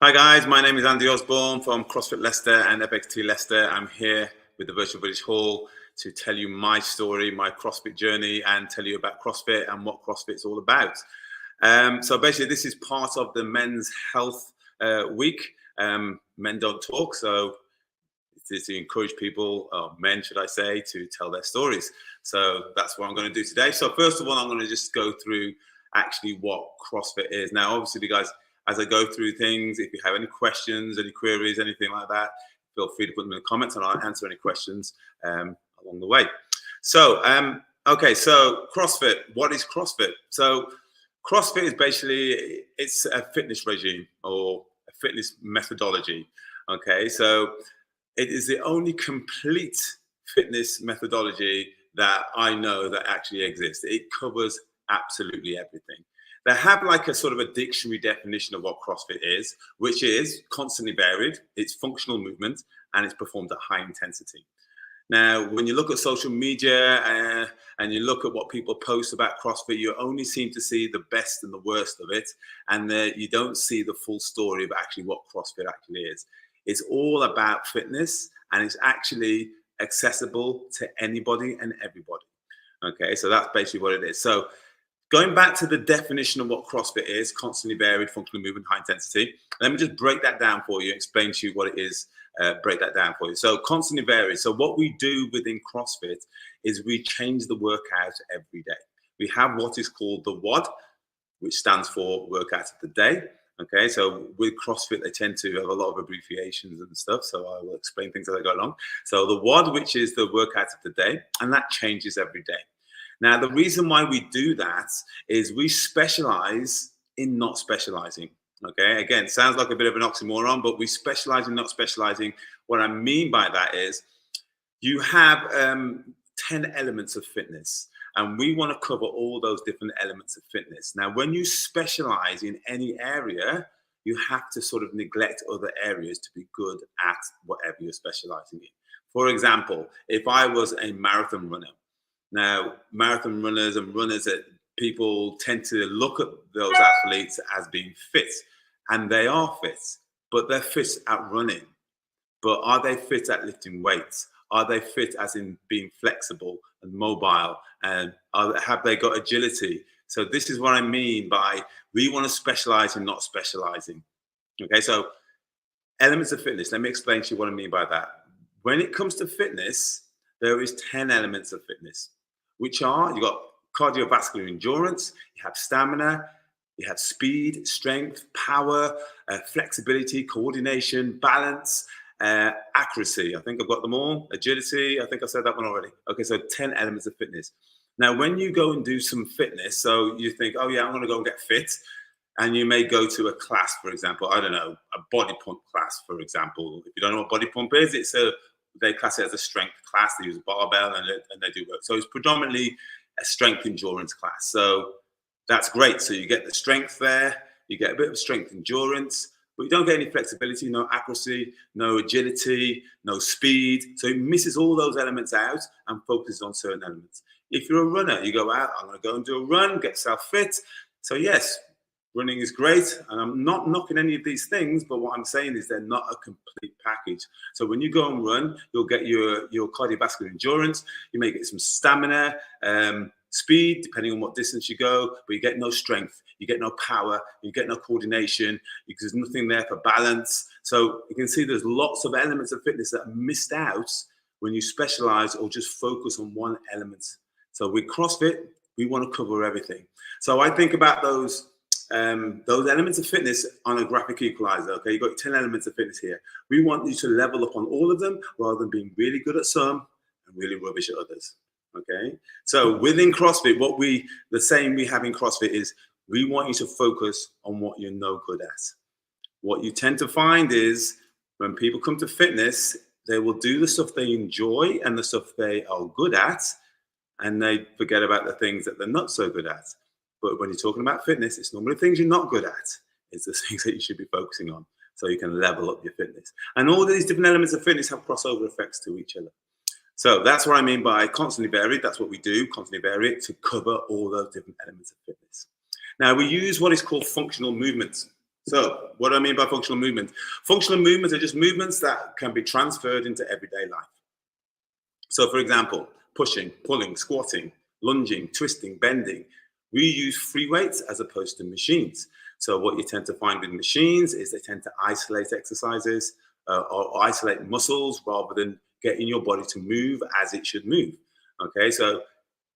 Hi guys, my name is Andy Osborne from Crossfit Leicester and FXT Leicester. I'm here with the Virtual Village Hall to tell you my story, my CrossFit journey, and tell you about CrossFit and what CrossFit's all about. So basically, this is part of the Men's Health Week. Men don't talk, so it's to encourage people, men should I say, to tell their stories. So that's what I'm going to do today. So first of all, I'm going to just go through actually what CrossFit is. Now, obviously, you guys, as I go through things, if you have any questions, any queries, anything like that, feel free to put them in the comments and I'll answer any questions along the way. So, okay, so CrossFit, what is CrossFit? So CrossFit is basically, it's a fitness regime or a fitness methodology. Okay, so it is the only complete fitness methodology that I know that actually exists. It covers absolutely everything. They have like a sort of a dictionary definition of what CrossFit is, which is constantly varied, it's functional movement, and it's performed at high intensity. Now, when you look at social media and you look at what people post about CrossFit, you only seem to see the best and the worst of it, and you don't see the full story of actually what CrossFit actually is. It's all about fitness, and it's actually accessible to anybody and everybody. Okay, so that's basically what it is. So going back to the definition of what CrossFit is, constantly varied functional movement, high intensity. Let me just break that down for you, explain to you what it is, break that down for you. So constantly varied. So what we do within CrossFit is we change the workout every day. We have what is called the WOD, which stands for workout of the day. Okay, so with CrossFit, they tend to have a lot of abbreviations and stuff. So I will explain things as I go along. So the WOD, which is the workout of the day, and that changes every day. Now, the reason why we do that is we specialize in not specializing. Okay, again, sounds like a bit of an oxymoron, but we specialize in not specializing. What I mean by that is you have 10 elements of fitness, and we want to cover all those different elements of fitness. Now, when you specialize in any area, you have to sort of neglect other areas to be good at whatever you're specializing in. For example, if I was a marathon runner, now, marathon runners and runners that people tend to look at those athletes as being fit, and they are fit, but they're fit at running. But are they fit at lifting weights? Are they fit as in being flexible and mobile? And have they got agility? So this is what I mean by we want to specialize in not specializing. Okay, so elements of fitness. Let me explain to you what I mean by that. When it comes to fitness, there is 10 elements of fitness, which are, you got cardiovascular endurance, you have stamina, you have speed, strength, power, flexibility, coordination, balance, accuracy. I think I've got them all. Agility, I think I said that one already. Okay, so 10 elements of fitness. Now, when you go and do some fitness, so you think, oh yeah, I'm gonna go and get fit, and you may go to a class, for example, I don't know, a body pump class, for example. If you don't know what body pump is, they class it as a strength class. They use a barbell and they do work. So it's predominantly a strength endurance class. So that's great. So you get the strength there, you get a bit of strength endurance, but you don't get any flexibility, no accuracy, no agility, no speed. So it misses all those elements out and focuses on certain elements. If you're a runner, you go out, I'm going to go and do a run, get self-fit. So yes, running is great, and I'm not knocking any of these things, but what I'm saying is they're not a complete package. So when you go and run, you'll get your cardiovascular endurance, you may get some stamina, speed, depending on what distance you go, but you get no strength, you get no power, you get no coordination, because there's nothing there for balance. So you can see there's lots of elements of fitness that are missed out when you specialize or just focus on one element. So with CrossFit, we want to cover everything. So I think about those elements of fitness on a graphic equalizer. Okay, you've got 10 elements of fitness here. We want you to level up on all of them rather than being really good at some and really rubbish at others. Okay, so within CrossFit, the saying we have in CrossFit is we want you to focus on what you're no good at. What you tend to find is when people come to fitness, they will do the stuff they enjoy and the stuff they are good at, and they forget about the things that they're not so good at. But when you're talking about fitness, it's normally things you're not good at. It's the things that you should be focusing on so you can level up your fitness. And all these different elements of fitness have crossover effects to each other. So that's what I mean by constantly varied. That's what we do, constantly varied, to cover all those different elements of fitness. Now, we use what is called functional movements. So what do I mean by functional movement? Functional movements are just movements that can be transferred into everyday life. So for example, pushing, pulling, squatting, lunging, twisting, bending. We use free weights as opposed to machines. So what you tend to find with machines is they tend to isolate exercises or isolate muscles rather than getting your body to move as it should move. Okay, so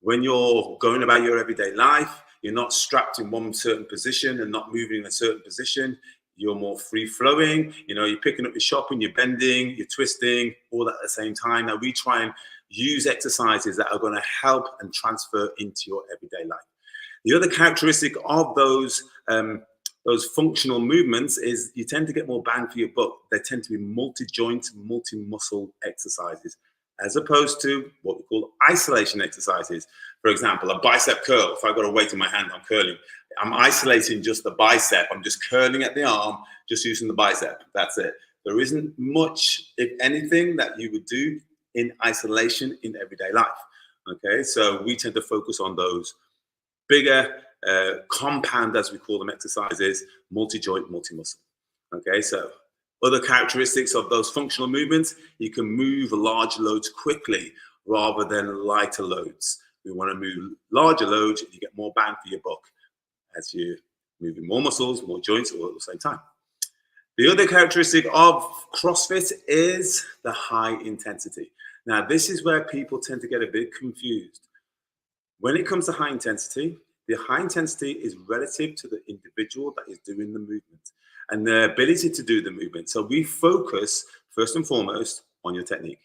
when you're going about your everyday life, you're not strapped in one certain position and not moving in a certain position. You're more free flowing. You know, you're picking up your shopping, you're bending, you're twisting, all that at the same time. Now we try and use exercises that are going to help and transfer into your everyday life. The other characteristic of those functional movements is you tend to get more bang for your buck. They tend to be multi-joint, multi-muscle exercises, as opposed to what we call isolation exercises. For example, a bicep curl. If I've got a weight in my hand, I'm curling. I'm isolating just the bicep. I'm just curling at the arm, just using the bicep. That's it. There isn't much, if anything, that you would do in isolation in everyday life. Okay, so we tend to focus on those bigger, compound, as we call them, exercises, multi-joint, multi-muscle. Okay, so other characteristics of those functional movements, you can move large loads quickly rather than lighter loads. We want to move larger loads, you get more bang for your buck as you're moving more muscles, more joints all at the same time. The other characteristic of CrossFit is the high intensity. Now, this is where people tend to get a bit confused. When it comes to high intensity, the high intensity is relative to the individual that is doing the movement and their ability to do the movement. So we focus first and foremost on your technique.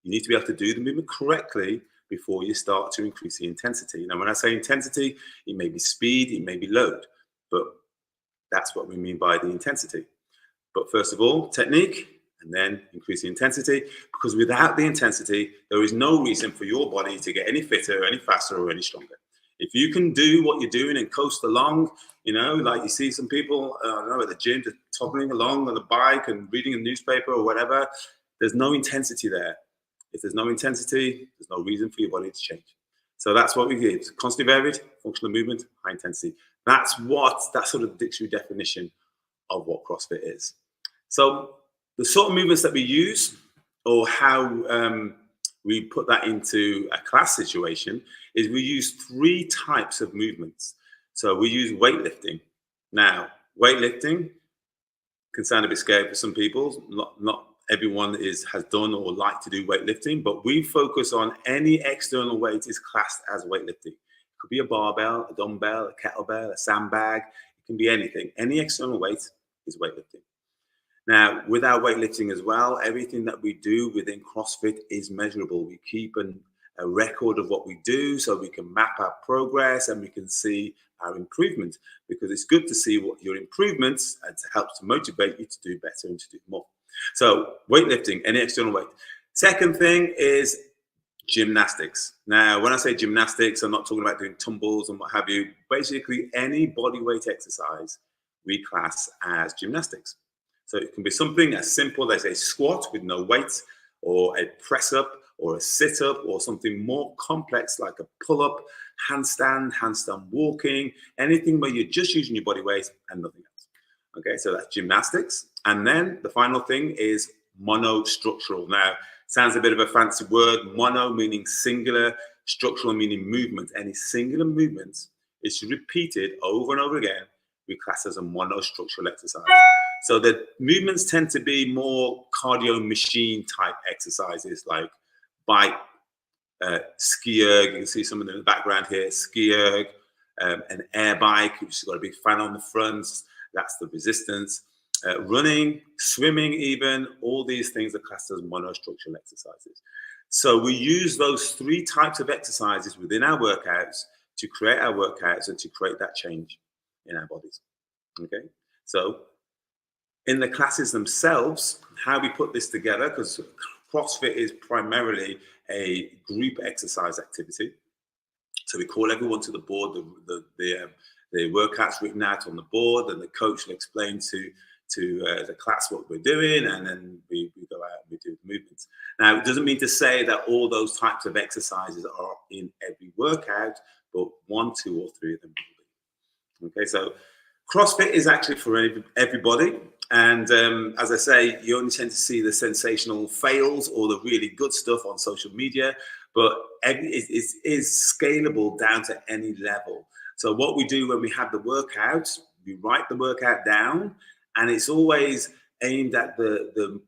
You need to be able to do the movement correctly before you start to increase the intensity. Now, when I say intensity, it may be speed, it may be load, but that's what we mean by the intensity. But first of all, technique, and then increase the intensity, because without the intensity, there is no reason for your body to get any fitter, any faster, or any stronger. If you can do what you're doing and coast along, you know, like you see some people, I don't know, at the gym, just toddling along on the bike and reading a newspaper or whatever, there's no intensity there. If there's no intensity, there's no reason for your body to change. So that's what we give. Constantly varied, functional movement, high intensity. That's sort of the dictionary definition of what CrossFit is. So the sort of movements that we use, or how we put that into a class situation, is we use 3 types of movements. So we use weightlifting. Now, weightlifting can sound a bit scary for some people. Not everyone has done or like to do weightlifting, but we focus on any external weight is classed as weightlifting. It could be a barbell, a dumbbell, a kettlebell, a sandbag. It can be anything. Any external weight is weightlifting. Now, with our weightlifting as well, everything that we do within CrossFit is measurable. We keep a record of what we do so we can map our progress and we can see our improvement, because it's good to see what your improvements and to help to motivate you to do better and to do more. So weightlifting, any external weight. Second thing is gymnastics. Now, when I say gymnastics, I'm not talking about doing tumbles and what have you. Basically, any body weight exercise we class as gymnastics. So it can be something as simple as a squat with no weight, or a press up, or a sit up, or something more complex like a pull up, handstand walking, anything where you're just using your body weight and nothing else. Okay, so that's gymnastics. And then the final thing is monostructural. Now, sounds a bit of a fancy word. Mono meaning singular, structural meaning movement. Any singular movement is repeated over and over again, we class as a monostructural exercise. So the movements tend to be more cardio machine type exercises, like bike, ski erg. You can see some of them in the background here. Ski erg, an air bike, which has got a big fan on the front. That's the resistance. Running, swimming, even all these things are classed as monostructural exercises. So we use those 3 types of exercises within our workouts to create our workouts and to create that change in our bodies. Okay, so in the classes themselves, how we put this together, because CrossFit is primarily a group exercise activity. So we call everyone to the board, the workouts written out on the board, and the coach will explain to the class what we're doing, and then we go out and we do the movements. Now, it doesn't mean to say that all those types of exercises are in every workout, but 1, 2, or 3 of them will be. Okay, so CrossFit is actually for everybody. And as I say, you only tend to see the sensational fails or the really good stuff on social media, but it is scalable down to any level. So what we do when we have the workouts, we write the workout down, and it's always aimed at the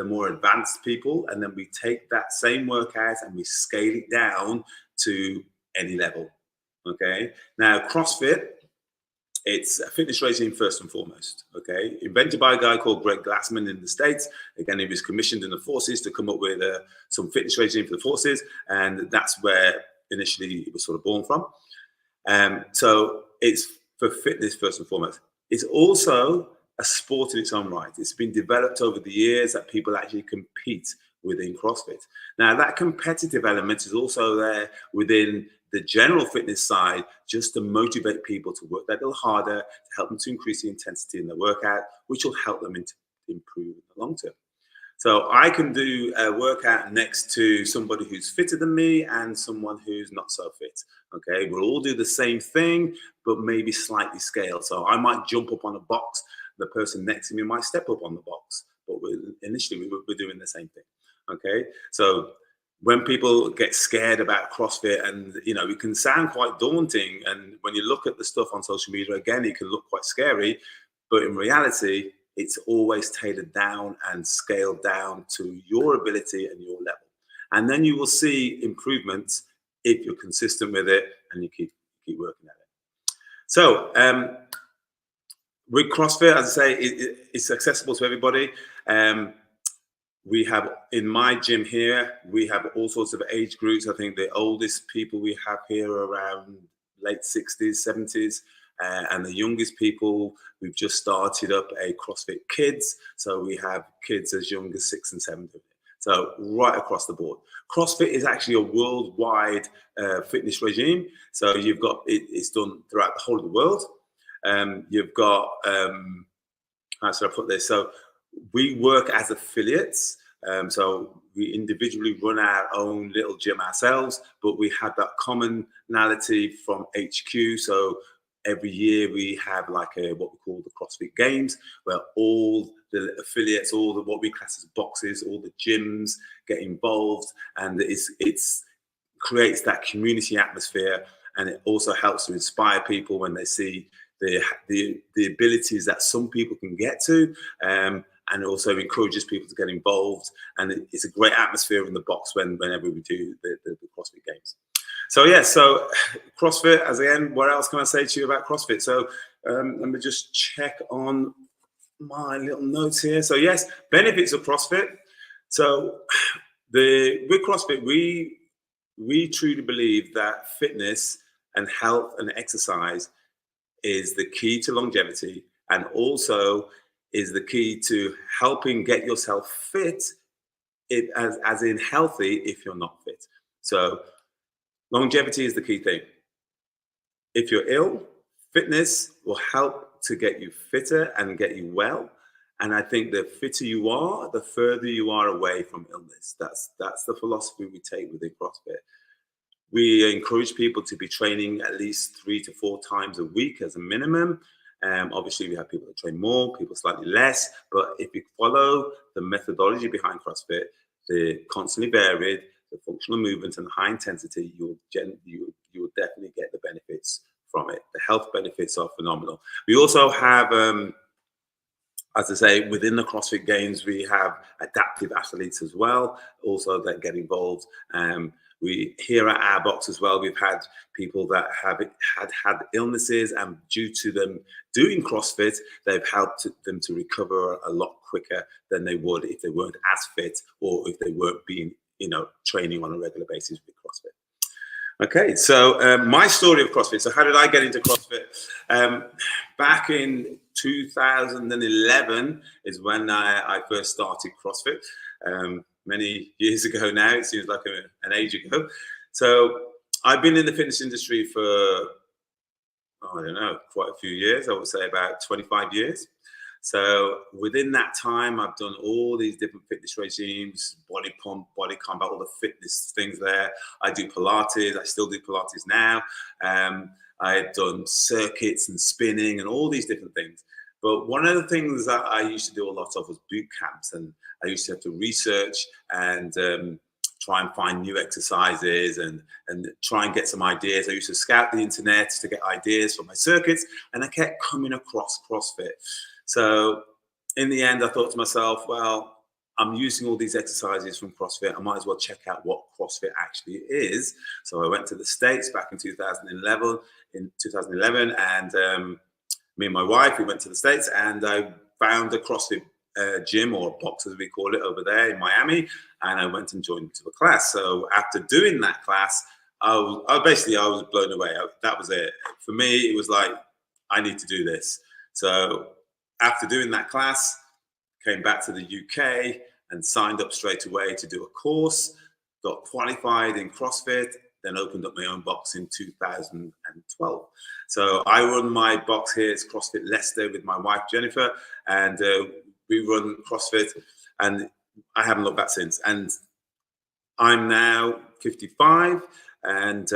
more advanced people, and then we take that same workout and we scale it down to any level. Okay. Now, CrossFit, it's a fitness regime first and foremost, okay? Invented by a guy called Greg Glassman in the States. Again, he was commissioned in the forces to come up with some fitness regime for the forces, and that's where initially it was sort of born from. So it's for fitness first and foremost. It's also a sport in its own right. It's been developed over the years that people actually compete within CrossFit. Now, that competitive element is also there within the general fitness side, just to motivate people to work that little harder, to help them to increase the intensity in their workout, which will help them improve in the long term. So I can do a workout next to somebody who's fitter than me and someone who's not so fit. Okay, we'll all do the same thing, but maybe slightly scaled. So I might jump up on a box, the person next to me might step up on the box, but initially we're doing the same thing. Okay, so when people get scared about CrossFit, and it can sound quite daunting, and when you look at the stuff on social media, again, it can look quite scary, but in reality, it's always tailored down and scaled down to your ability and your level. And then you will see improvements if you're consistent with it and you keep working at it. So with CrossFit, as I say, it's accessible to everybody. We have, in my gym here, we have all sorts of age groups. I think the oldest people we have here are around late 60s, 70s. And the youngest people, we've just started up a CrossFit Kids. So we have kids as young as 6 and 7. So right across the board. CrossFit is actually a worldwide fitness regime. So you've got, it's done throughout the whole of the world. You've got, how should I put this? So we work as affiliates. So we individually run our own little gym ourselves, but we have that commonality from HQ. So every year we have like what we call the CrossFit Games, where all the affiliates, what we class as boxes, all the gyms get involved, and it's creates that community atmosphere, and it also helps to inspire people when they see the abilities that some people can get to, and also encourages people to get involved. And it's a great atmosphere in the box whenever we do the CrossFit Games. So yeah, so CrossFit, as again, what else can I say to you about CrossFit? So let me just check on my little notes here. So yes, benefits of CrossFit. So with CrossFit, we truly believe that fitness and health and exercise is the key to longevity, and also is the key to helping get yourself fit, as in healthy if you're not fit. So longevity is the key thing. If you're ill, fitness will help to get you fitter and get you well. And I think the fitter you are, the further you are away from illness. That's the philosophy we take within CrossFit. We encourage people to be training at least 3 to 4 times a week as a minimum. Obviously, we have people that train more, people slightly less. But if you follow the methodology behind CrossFit, the constantly varied, the functional movement and the high intensity, you will definitely get the benefits from it. The health benefits are phenomenal. We also have, as I say, within the CrossFit Games, we have adaptive athletes as well, also that get involved. We here at our box as well, we've had people that have had illnesses, and due to them doing CrossFit, they've helped them to recover a lot quicker than they would if they weren't as fit, or if they weren't being, training on a regular basis with CrossFit. Okay, so my story of CrossFit. So how did I get into CrossFit? Back in 2011 is when I first started CrossFit. Many years ago now, it seems like an age ago. So I've been in the fitness industry for, I don't know, quite a few years. I would say about 25 years. So within that time, I've done all these different fitness regimes, body pump, body combat, all the fitness things there. I do Pilates. I still do Pilates now. I had done circuits and spinning and all these different things. But one of the things that I used to do a lot of was boot camps, and I used to have to research and try and find new exercises and try and get some ideas. I used to scout the internet to get ideas for my circuits, and I kept coming across CrossFit. So in the end, I thought to myself, well, I'm using all these exercises from CrossFit. I might as well check out what CrossFit actually is. So I went to the States back in 2011, and me and my wife, we went to the States, and I found a CrossFit gym, or box as we call it, over there in Miami, and I went and joined into a class. So after doing that class, I was blown away. That was it. For me, it was like, I need to do this. So after doing that class, came back to the UK and signed up straight away to do a course, got qualified in CrossFit, then opened up my own box in 2012. So I run my box here, it's CrossFit Leicester, with my wife Jennifer, and we run CrossFit, and I haven't looked back since. And I'm now 55, and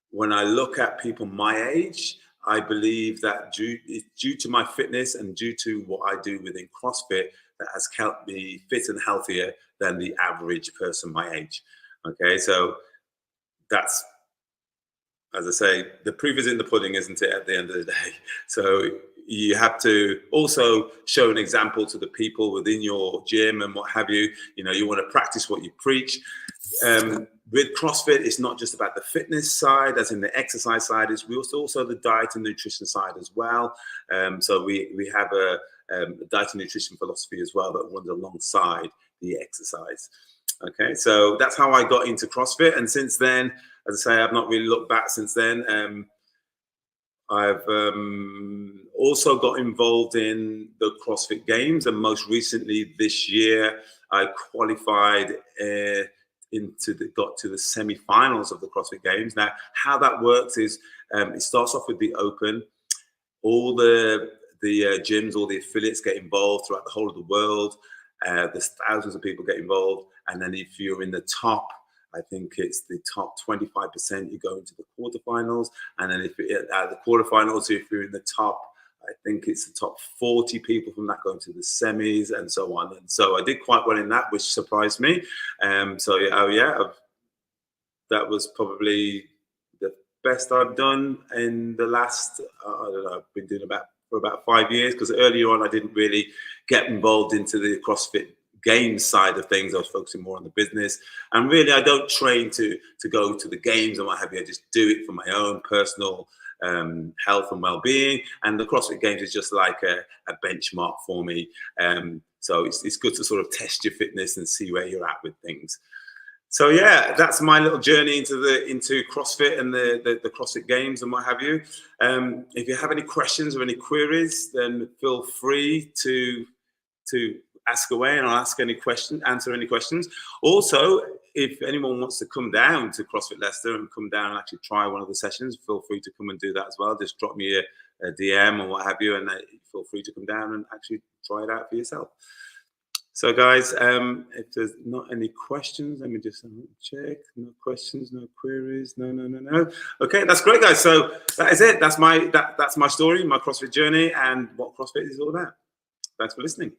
when I look at people my age, I believe that due to my fitness and due to what I do within CrossFit, that has kept me fit and healthier than the average person my age. Okay, so that's, as I say, the proof is in the pudding, isn't it, at the end of the day? So you have to also show an example to the people within your gym and what have you. You know, you want to practice what you preach. With CrossFit, it's not just about the fitness side, as in the exercise side, it's also the diet and nutrition side as well. So we have a diet and nutrition philosophy as well that runs alongside the exercise. Okay, so that's how I got into CrossFit, and since then, as I say, I've not really looked back since then. I've also got involved in the CrossFit Games, and most recently this year, I qualified got to the semi-finals of the CrossFit Games. Now, how that works is it starts off with the Open. All the gyms, all the affiliates get involved throughout the whole of the world. There's thousands of people get involved, and then if you're in the top, I think it's the top 25%, you go into the quarterfinals, and then if at the quarterfinals, if you're in the top, I think it's the top 40 people from that going to the semis, and so on. And so I did quite well in that, which surprised me. So that was probably the best I've done in the last, I don't know, I've been doing for about 5 years, because earlier on I didn't really get involved into the CrossFit Games side of things. I was focusing more on the business, and really I don't train to go to the games and what have you. I just do it for my own personal health and well-being, and the CrossFit Games is just like a benchmark for me. So it's good to sort of test your fitness and see where you're at with things. So yeah, that's my little journey into CrossFit and the CrossFit Games and what have you. If you have any questions or any queries, then feel free to ask away, and I'll answer any questions. Also, if anyone wants to come down to CrossFit Leicester and come down and actually try one of the sessions, feel free to come and do that as well. Just drop me a DM or what have you, and feel free to come down and actually try it out for yourself. So guys, if there's not any questions, let me just check. No questions, no queries, no. Okay, that's great, guys. So that is it. That's my story, my CrossFit journey, and what CrossFit is all about. Thanks for listening.